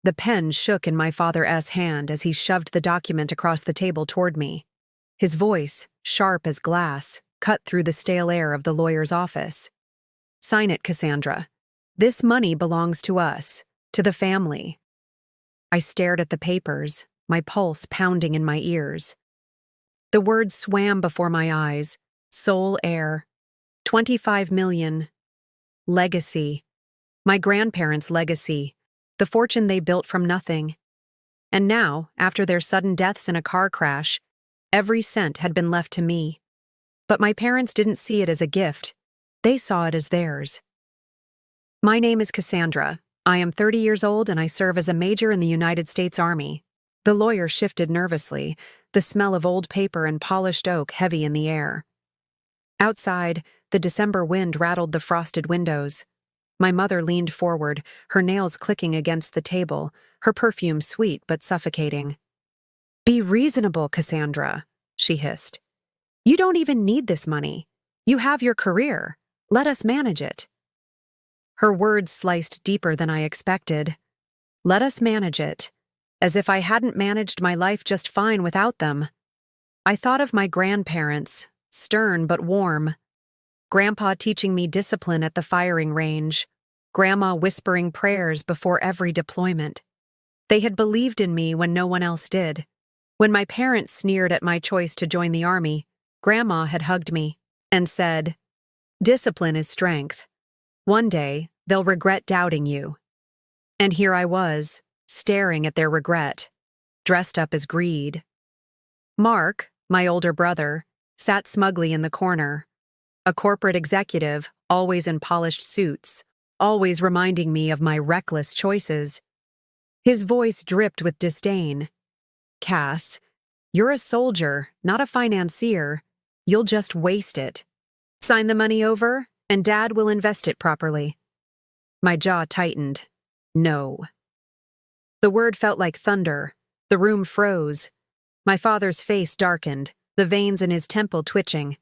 The pen shook in my father's hand as he shoved the document across the table toward me. His voice, sharp as glass, cut through the stale air of the lawyer's office. "Sign it, Cassandra. This money belongs to us, to the family." I stared at the papers, my pulse pounding in my ears. The words swam before my eyes: sole heir, 25 million, legacy, my grandparents' legacy, the fortune they built from nothing. And now, after their sudden deaths in a car crash, every cent had been left to me. But my parents didn't see it as a gift. They saw it as theirs. "My name is Cassandra. I am 30 years old and I serve as a major in the United States Army." The lawyer shifted nervously, the smell of old paper and polished oak heavy in the air. Outside, the December wind rattled the frosted windows. My mother leaned forward, her nails clicking against the table, her perfume sweet but suffocating. "Be reasonable, Cassandra," she hissed. "You don't even need this money. You have your career. Let us manage it." Her words sliced deeper than I expected. Let us manage it. As if I hadn't managed my life just fine without them. I thought of my grandparents, stern but warm. Grandpa teaching me discipline at the firing range. Grandma whispering prayers before every deployment. They had believed in me when no one else did. When my parents sneered at my choice to join the Army, Grandma had hugged me and said, "Discipline is strength. One day, they'll regret doubting you." And here I was, staring at their regret, dressed up as greed. Mark, my older brother, sat smugly in the corner. A corporate executive, always in polished suits, always reminding me of my reckless choices. His voice dripped with disdain. "Cass, you're a soldier, not a financier. You'll just waste it. Sign the money over, and Dad will invest it properly." My jaw tightened. No. The word felt like thunder. The room froze. My father's face darkened, the veins in his temple twitching.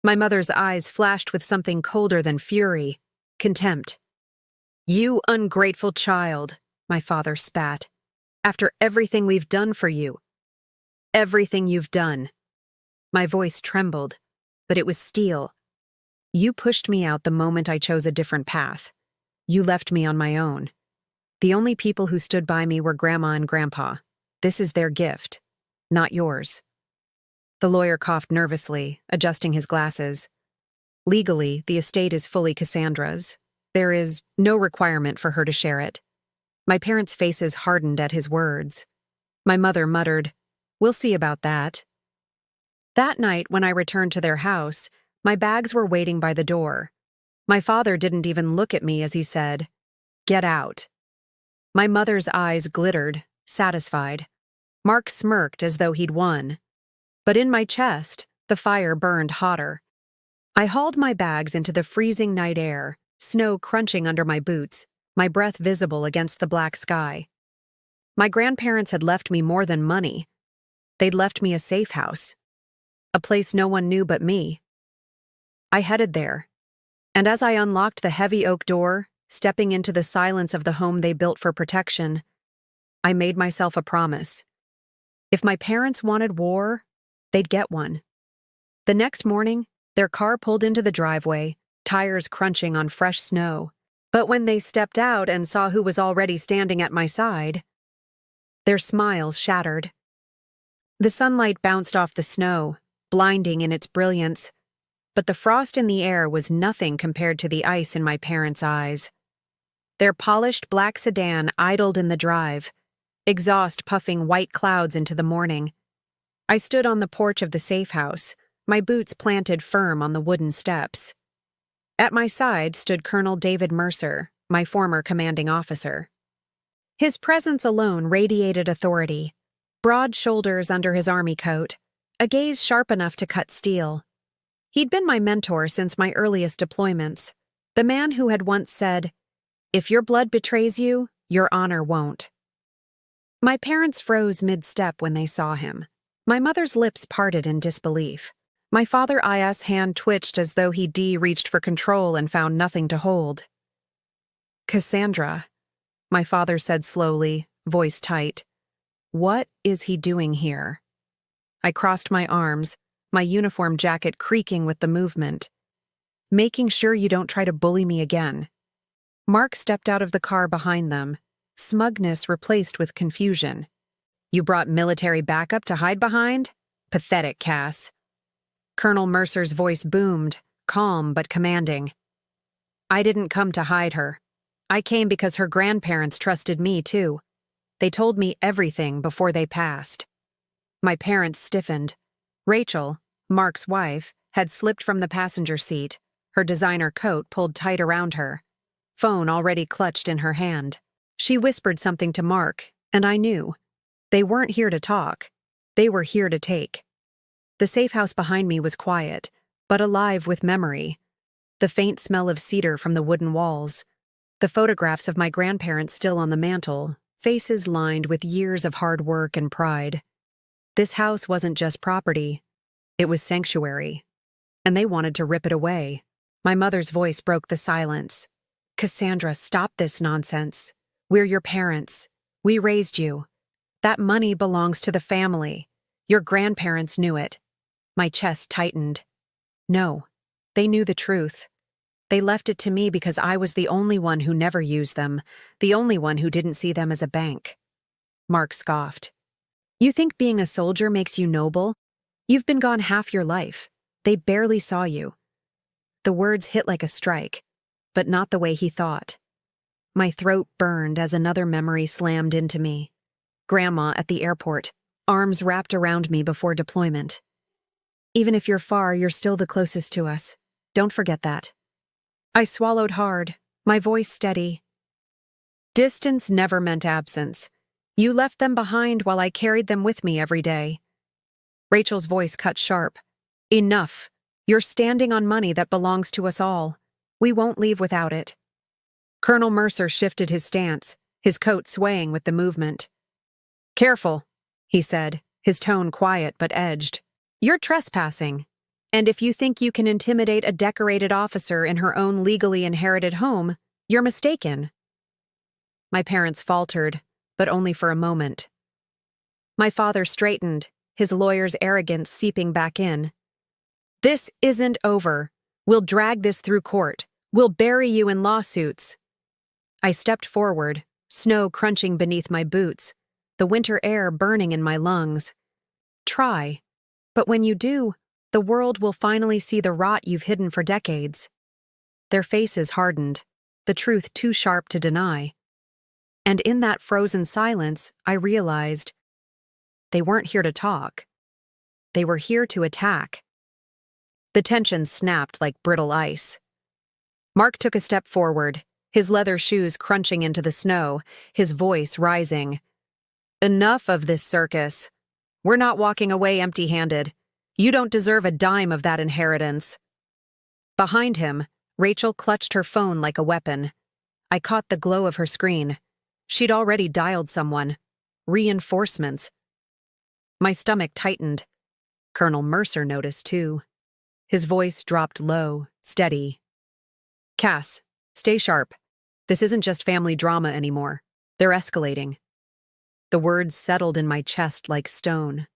My mother's eyes flashed with something colder than fury: contempt. "You ungrateful child," my father spat. "After everything we've done for you. Everything you've done." My voice trembled, but it was steel. "You pushed me out the moment I chose a different path. You left me on my own. The only people who stood by me were Grandma and Grandpa. This is their gift, not yours." The lawyer coughed nervously, adjusting his glasses. "Legally, the estate is fully Cassandra's. There is no requirement for her to share it." My parents' faces hardened at his words. My mother muttered, "We'll see about that." That night, when I returned to their house, my bags were waiting by the door. My father didn't even look at me as he said, "Get out." My mother's eyes glittered, satisfied. Mark smirked as though he'd won. But in my chest, the fire burned hotter. I hauled my bags into the freezing night air, snow crunching under my boots, my breath visible against the black sky. My grandparents had left me more than money. They'd left me a safe house, a place no one knew but me. I headed there, and as I unlocked the heavy oak door, stepping into the silence of the home they built for protection, I made myself a promise. If my parents wanted war, they'd get one. The next morning, their car pulled into the driveway, tires crunching on fresh snow. But when they stepped out and saw who was already standing at my side, their smiles shattered. The sunlight bounced off the snow, blinding in its brilliance, but the frost in the air was nothing compared to the ice in my parents' eyes. Their polished black sedan idled in the drive, exhaust puffing white clouds into the morning. I stood on the porch of the safe house, my boots planted firm on the wooden steps. At my side stood Colonel David Mercer, my former commanding officer. His presence alone radiated authority, broad shoulders under his army coat, a gaze sharp enough to cut steel. He'd been my mentor since my earliest deployments, the man who had once said, "If your blood betrays you, your honor won't." My parents froze mid-step when they saw him. My mother's lips parted in disbelief. My father's hand twitched as though he reached for control and found nothing to hold. "Cassandra," my father said slowly, voice tight. What is he doing here? I crossed my arms, my uniform jacket creaking with the movement. Making sure you don't try to bully me again. Mark stepped out of the car behind them, smugness replaced with confusion. You brought military backup to hide behind? Pathetic, Cass. Colonel Mercer's voice boomed, calm but commanding. I didn't come to hide her. I came because her grandparents trusted me, too. They told me everything before they passed. My parents stiffened. Rachel, Mark's wife, had slipped from the passenger seat, her designer coat pulled tight around her. Phone already clutched in her hand. She whispered something to Mark, and I knew. They weren't here to talk. They were here to take. The safe house behind me was quiet, but alive with memory. The faint smell of cedar from the wooden walls. The photographs of my grandparents still on the mantel, faces lined with years of hard work and pride. This house wasn't just property. It was sanctuary. And they wanted to rip it away. My mother's voice broke the silence. Cassandra, stop this nonsense. We're your parents. We raised you. That money belongs to the family. Your grandparents knew it. My chest tightened. No, they knew the truth. They left it to me because I was the only one who never used them, the only one who didn't see them as a bank. Mark scoffed. You think being a soldier makes you noble? You've been gone half your life. They barely saw you. The words hit like a strike, but not the way he thought. My throat burned as another memory slammed into me. Grandma at the airport, arms wrapped around me before deployment. Even if you're far, you're still the closest to us. Don't forget that. I swallowed hard, my voice steady. Distance never meant absence. You left them behind while I carried them with me every day. Rachel's voice cut sharp. Enough. You're standing on money that belongs to us all. We won't leave without it. Colonel Mercer shifted his stance, his coat swaying with the movement. Careful, he said, his tone quiet but edged. You're trespassing. And if you think you can intimidate a decorated officer in her own legally inherited home, you're mistaken. My parents faltered, but only for a moment. My father straightened, his lawyer's arrogance seeping back in. This isn't over. We'll drag this through court. We'll bury you in lawsuits. I stepped forward, snow crunching beneath my boots, the winter air burning in my lungs. Try. But when you do, the world will finally see the rot you've hidden for decades. Their faces hardened, the truth too sharp to deny. And in that frozen silence, I realized they weren't here to talk. They were here to attack. The tension snapped like brittle ice. Mark took a step forward, his leather shoes crunching into the snow, his voice rising. Enough of this circus. We're not walking away empty-handed. You don't deserve a dime of that inheritance. Behind him, Rachel clutched her phone like a weapon. I caught the glow of her screen. She'd already dialed someone. Reinforcements. My stomach tightened. Colonel Mercer noticed, too. His voice dropped low, steady. Cass, stay sharp. This isn't just family drama anymore. They're escalating. The words settled in my chest like stone.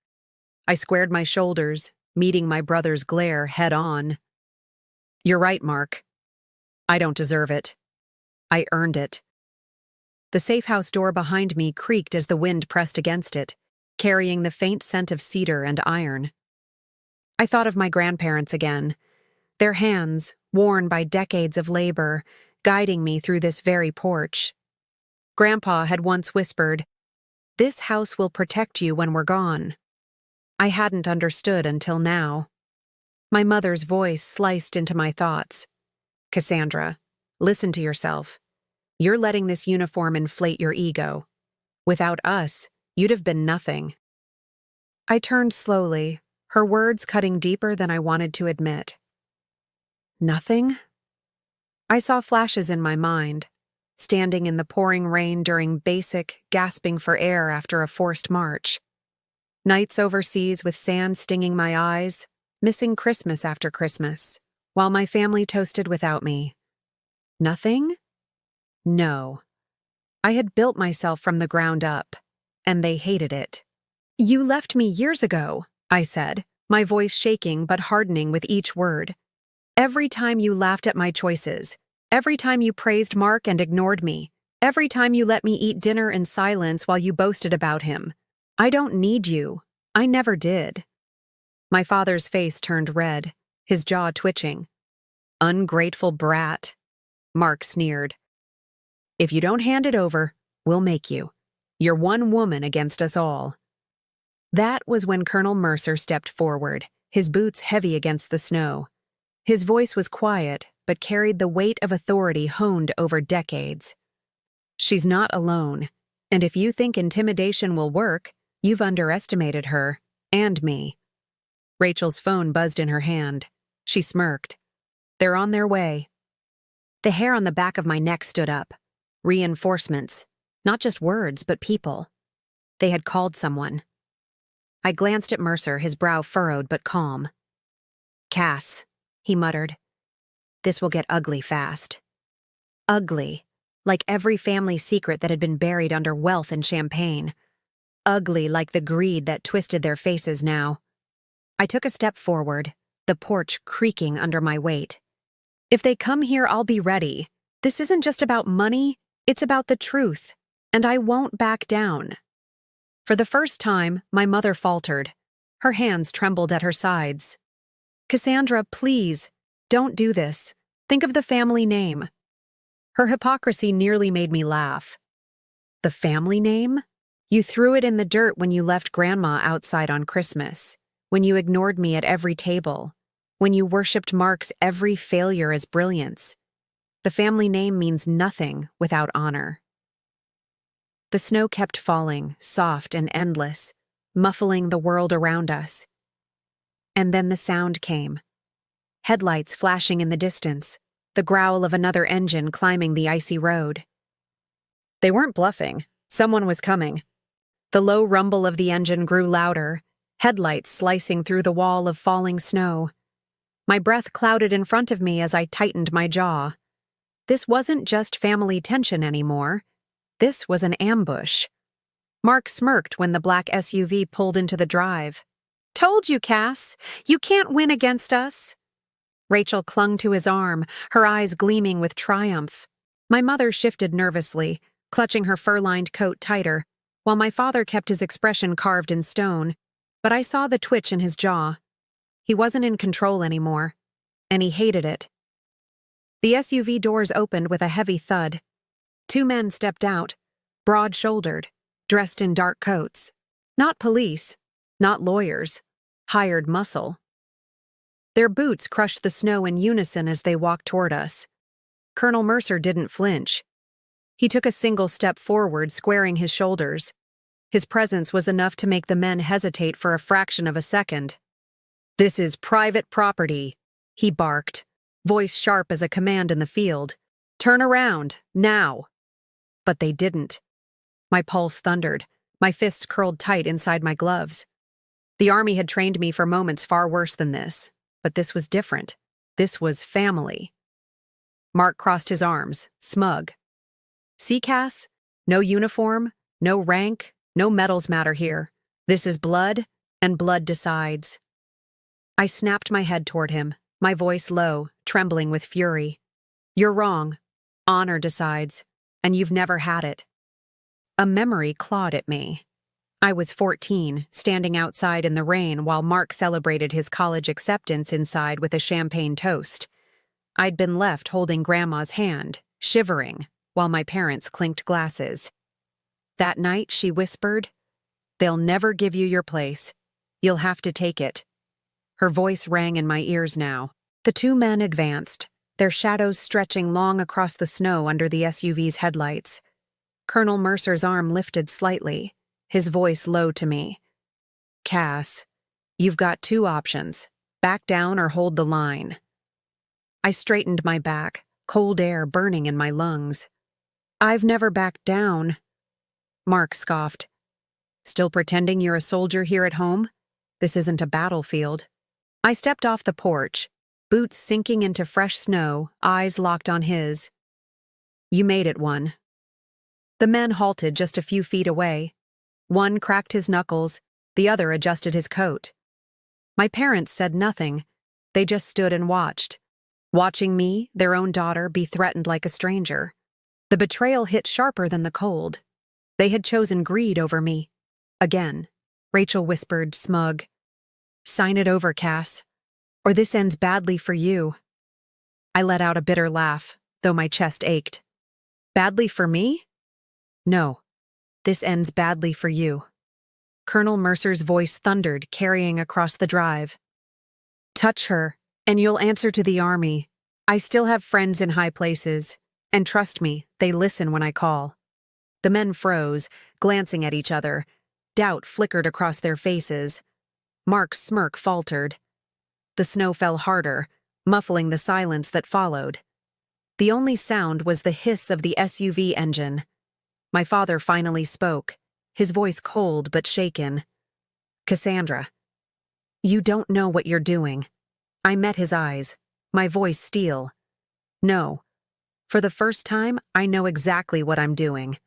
I squared my shoulders, meeting my brother's glare head-on. You're right, Mark. I don't deserve it. I earned it. The safe house door behind me creaked as the wind pressed against it, carrying the faint scent of cedar and iron. I thought of my grandparents again, their hands, worn by decades of labor, guiding me through this very porch. Grandpa had once whispered, "This house will protect you when we're gone." I hadn't understood until now. My mother's voice sliced into my thoughts. Cassandra, listen to yourself. You're letting this uniform inflate your ego. Without us, you'd have been nothing. I turned slowly, her words cutting deeper than I wanted to admit. Nothing? I saw flashes in my mind, standing in the pouring rain during basic, gasping for air after a forced march. Nights overseas with sand stinging my eyes, missing Christmas after Christmas, while my family toasted without me. Nothing? No. I had built myself from the ground up, and they hated it. "You left me years ago," I said, my voice shaking but hardening with each word. "Every time you laughed at my choices, every time you praised Mark and ignored me, every time you let me eat dinner in silence while you boasted about him. I don't need you. I never did." My father's face turned red, his jaw twitching. "Ungrateful brat," Mark sneered. "If you don't hand it over, we'll make you. You're one woman against us all." That was when Colonel Mercer stepped forward, his boots heavy against the snow. His voice was quiet, but carried the weight of authority honed over decades. "She's not alone, and if you think intimidation will work, you've underestimated her, and me." Rachel's phone buzzed in her hand. She smirked. "They're on their way." The hair on the back of my neck stood up. Reinforcements. Not just words, but people. They had called someone. I glanced at Mercer, his brow furrowed but calm. "Cass," he muttered. "This will get ugly fast." Ugly, like every family secret that had been buried under wealth and champagne. Ugly like the greed that twisted their faces now. I took a step forward, the porch creaking under my weight. "If they come here, I'll be ready. This isn't just about money, it's about the truth, and I won't back down." For the first time, my mother faltered. Her hands trembled at her sides. "Cassandra, please, don't do this. Think of the family name." Her hypocrisy nearly made me laugh. "The family name? You threw it in the dirt when you left Grandma outside on Christmas, when you ignored me at every table, when you worshipped Mark's every failure as brilliance. The family name means nothing without honor." The snow kept falling, soft and endless, muffling the world around us. And then the sound came. Headlights flashing in the distance, the growl of another engine climbing the icy road. They weren't bluffing. Someone was coming. The low rumble of the engine grew louder, headlights slicing through the wall of falling snow. My breath clouded in front of me as I tightened my jaw. This wasn't just family tension anymore. This was an ambush. Mark smirked when the black SUV pulled into the drive. "Told you, Cass. You can't win against us." Rachel clung to his arm, her eyes gleaming with triumph. My mother shifted nervously, clutching her fur-lined coat tighter, while my father kept his expression carved in stone, but I saw the twitch in his jaw. He wasn't in control anymore, and he hated it. The SUV doors opened with a heavy thud. Two men stepped out, broad-shouldered, dressed in dark coats. Not police, not lawyers, hired muscle. Their boots crushed the snow in unison as they walked toward us. Colonel Mercer didn't flinch. He took a single step forward, squaring his shoulders. His presence was enough to make the men hesitate for a fraction of a second. "This is private property," he barked, voice sharp as a command in the field. "Turn around, now." But they didn't. My pulse thundered, my fists curled tight inside my gloves. The army had trained me for moments far worse than this, but this was different. This was family. Mark crossed his arms, smug. "See, Cass? No uniform, no rank, no medals matter here. This is blood, and blood decides." I snapped my head toward him, my voice low, trembling with fury. "You're wrong. Honor decides, and you've never had it." A memory clawed at me. I was 14, standing outside in the rain while Mark celebrated his college acceptance inside with a champagne toast. I'd been left holding Grandma's hand, shivering, while my parents clinked glasses. That night, she whispered, "They'll never give you your place. You'll have to take it." Her voice rang in my ears now. The two men advanced, their shadows stretching long across the snow under the SUV's headlights. Colonel Mercer's arm lifted slightly, his voice low to me. "Cass, you've got two options. Back down or hold the line." I straightened my back, cold air burning in my lungs. "I've never backed down." Mark scoffed. "Still pretending you're a soldier here at home? This isn't a battlefield." I stepped off the porch, boots sinking into fresh snow, eyes locked on his. "You made it one." The men halted just a few feet away. One cracked his knuckles, the other adjusted his coat. My parents said nothing. They just stood and watched. Watching me, their own daughter, be threatened like a stranger. The betrayal hit sharper than the cold. They had chosen greed over me. Again, Rachel whispered, smug. "Sign it over, Cass, or this ends badly for you." I let out a bitter laugh, though my chest ached. Badly for me? No. This ends badly for you. Colonel Mercer's voice thundered, carrying across the drive. Touch her, and you'll answer to the army. I still have friends in high places, and trust me, they listen when I call. The men froze, glancing at each other. Doubt flickered across their faces. Mark's smirk faltered. The snow fell harder, muffling the silence that followed. The only sound was the hiss of the SUV engine. My father finally spoke, his voice cold but shaken. "Cassandra, you don't know what you're doing." I met his eyes, my voice steel. "No. For the first time, I know exactly what I'm doing."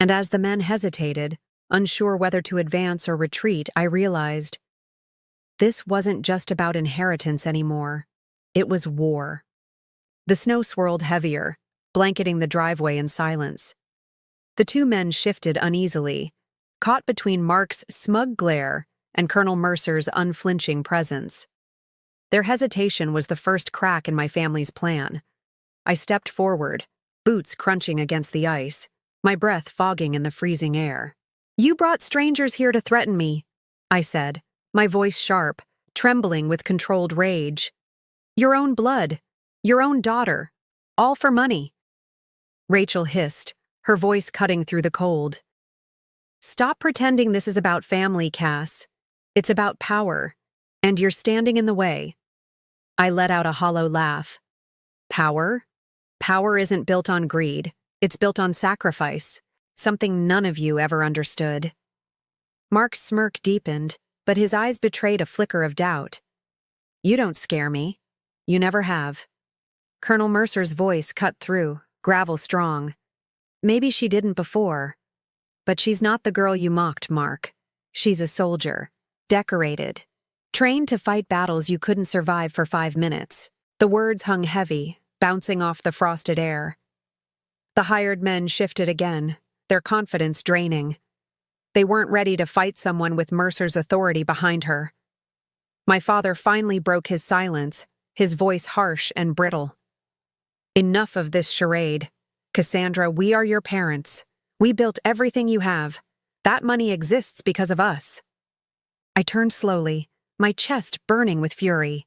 And as the men hesitated, unsure whether to advance or retreat, I realized this wasn't just about inheritance anymore. It was war. The snow swirled heavier, blanketing the driveway in silence. The two men shifted uneasily, caught between Mark's smug glare and Colonel Mercer's unflinching presence. Their hesitation was the first crack in my family's plan. I stepped forward, boots crunching against the ice, my breath fogging in the freezing air. "You brought strangers here to threaten me," I said, my voice sharp, trembling with controlled rage. "Your own blood, your own daughter, all for money." Rachel hissed, her voice cutting through the cold. "Stop pretending this is about family, Cass. It's about power, and you're standing in the way." I let out a hollow laugh. Power? Power isn't built on greed. It's built on sacrifice, something none of you ever understood. Mark's smirk deepened, but his eyes betrayed a flicker of doubt. "You don't scare me. You never have." Colonel Mercer's voice cut through, gravel strong. "Maybe she didn't before. But she's not the girl you mocked, Mark. She's a soldier, decorated, trained to fight battles you couldn't survive for 5 minutes." The words hung heavy, bouncing off the frosted air. The hired men shifted again, their confidence draining. They weren't ready to fight someone with Mercer's authority behind her. My father finally broke his silence, his voice harsh and brittle. "Enough of this charade. Cassandra, we are your parents. We built everything you have. That money exists because of us." I turned slowly, my chest burning with fury.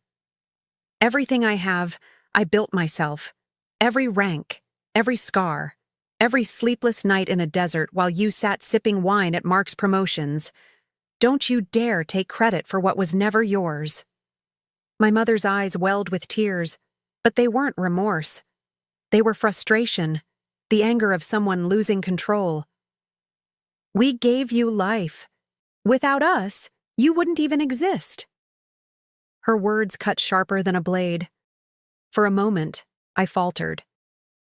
"Everything I have, I built myself. Every rank, every scar, every sleepless night in a desert while you sat sipping wine at Mark's promotions. Don't you dare take credit for what was never yours." My mother's eyes welled with tears, but they weren't remorse. They were frustration, the anger of someone losing control. "We gave you life. Without us, you wouldn't even exist." Her words cut sharper than a blade. For a moment, I faltered.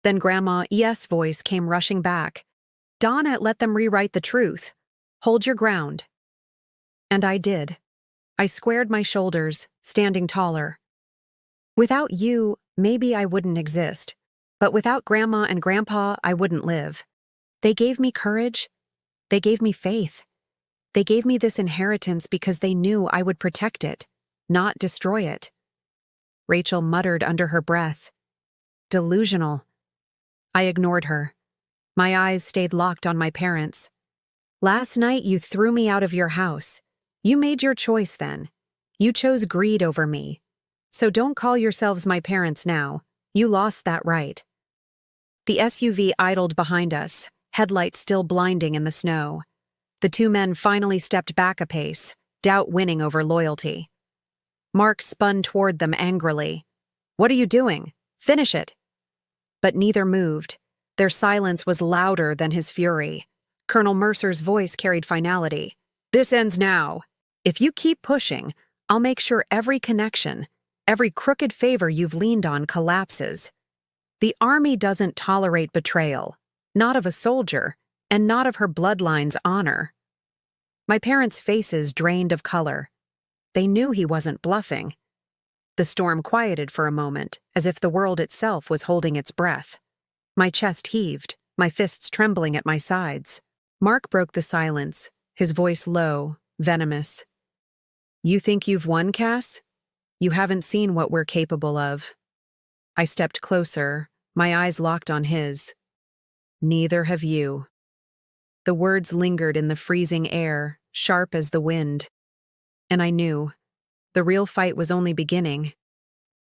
Then Grandma E.'s voice came rushing back. "Donna, let them rewrite the truth. Hold your ground." And I did. I squared my shoulders, standing taller. "Without you, maybe I wouldn't exist. But without Grandma and Grandpa, I wouldn't live. They gave me courage. They gave me faith. They gave me this inheritance because they knew I would protect it, not destroy it." Rachel muttered under her breath. "Delusional." I ignored her. My eyes stayed locked on my parents. "Last night you threw me out of your house. You made your choice then. You chose greed over me. So don't call yourselves my parents now. You lost that right." The SUV idled behind us, headlights still blinding in the snow. The two men finally stepped back a pace, doubt winning over loyalty. Mark spun toward them angrily. "What are you doing? Finish it." But neither moved. Their silence was louder than his fury. Colonel Mercer's voice carried finality. "This ends now. If you keep pushing, I'll make sure every connection, every crooked favor you've leaned on collapses. The army doesn't tolerate betrayal. not of a soldier, and not of her bloodline's honor. My parents' faces drained of color. They knew he wasn't bluffing. The storm quieted for a moment, as if the world itself was holding its breath. My chest heaved, my fists trembling at my sides. Mark broke the silence, his voice low, venomous. "You think you've won, Cass? You haven't seen what we're capable of." I stepped closer, my eyes locked on his. "Neither have you." The words lingered in the freezing air, sharp as the wind. And I knew. The real fight was only beginning.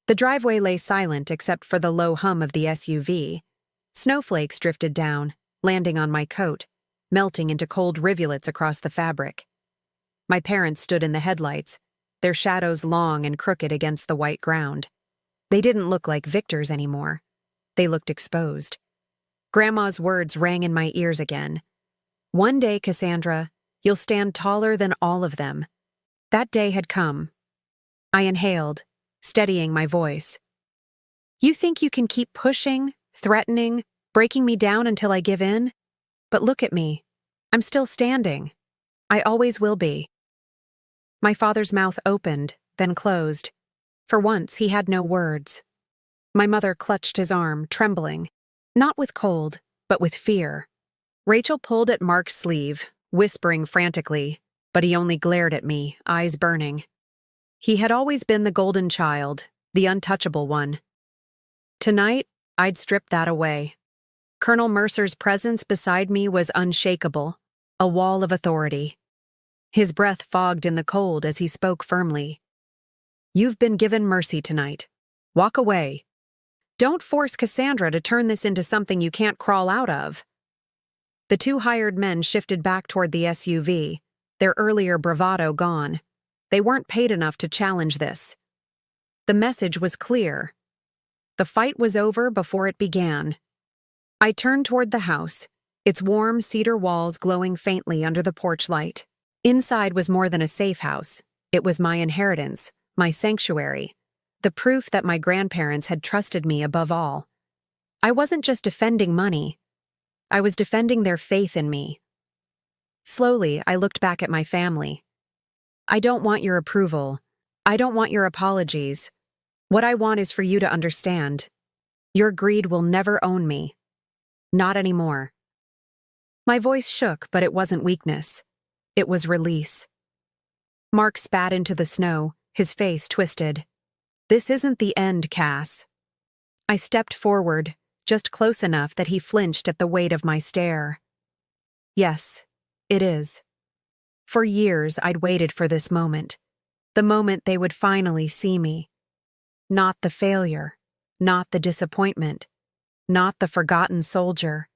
The driveway lay silent except for the low hum of the SUV. Snowflakes drifted down, landing on my coat, melting into cold rivulets across the fabric. My parents stood in the headlights, their shadows long and crooked against the white ground. They didn't look like victors anymore. They looked exposed. Grandma's words rang in my ears again. "One day, Cassandra, you'll stand taller than all of them." That day had come. I inhaled, steadying my voice. "You think you can keep pushing, threatening, breaking me down until I give in? But look at me. I'm still standing. I always will be." My father's mouth opened, then closed. For once, he had no words. My mother clutched his arm, trembling, not with cold, but with fear. Rachel pulled at Mark's sleeve, whispering frantically, but he only glared at me, eyes burning. He had always been the golden child, the untouchable one. Tonight, I'd strip that away. Colonel Mercer's presence beside me was unshakable, a wall of authority. His breath fogged in the cold as he spoke firmly. "You've been given mercy tonight. Walk away. Don't force Cassandra to turn this into something you can't crawl out of." The two hired men shifted back toward the SUV, their earlier bravado gone. They weren't paid enough to challenge this. The message was clear. The fight was over before it began. I turned toward the house, its warm cedar walls glowing faintly under the porch light. Inside was more than a safe house. It was my inheritance, my sanctuary, the proof that my grandparents had trusted me above all. I wasn't just defending money. I was defending their faith in me. Slowly, I looked back at my family. "I don't want your approval. I don't want your apologies. What I want is for you to understand. Your greed will never own me. Not anymore." My voice shook, but it wasn't weakness. It was release. Mark spat into the snow, his face twisted. "This isn't the end, Cass." I stepped forward, just close enough that he flinched at the weight of my stare. "Yes, it is. For years, I'd waited for this moment. The moment they would finally see me. Not the failure, not the disappointment, not the forgotten soldier,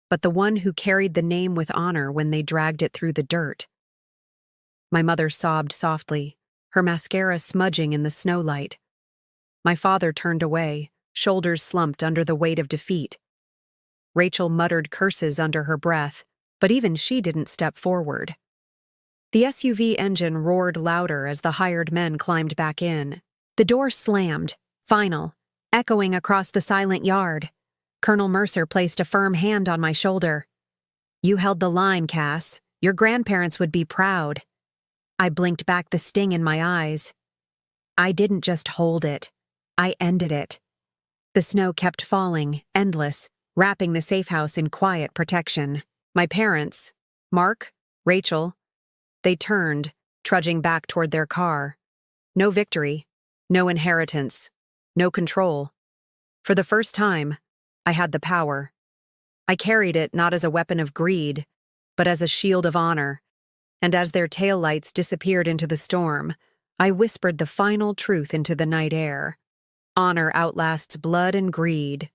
but the one who carried the name with honor when they dragged it through the dirt. My mother sobbed softly, her mascara smudging in the snowlight. My father turned away, shoulders slumped under the weight of defeat. Rachel muttered curses under her breath, but even she didn't step forward. The SUV engine roared louder as the hired men climbed back in. The door slammed, final, echoing across the silent yard. Colonel Mercer placed a firm hand on my shoulder. "You held the line, Cass. Your grandparents would be proud." I blinked back the sting in my eyes. I didn't just hold it. I ended it. The snow kept falling, endless, wrapping the safe house in quiet protection. My parents, Mark, Rachel, they turned, trudging back toward their car. No victory, no inheritance, no control. For the first time, I had the power. I carried it not as a weapon of greed, but as a shield of honor. And as their taillights disappeared into the storm, I whispered the final truth into the night air. Honor outlasts blood and greed.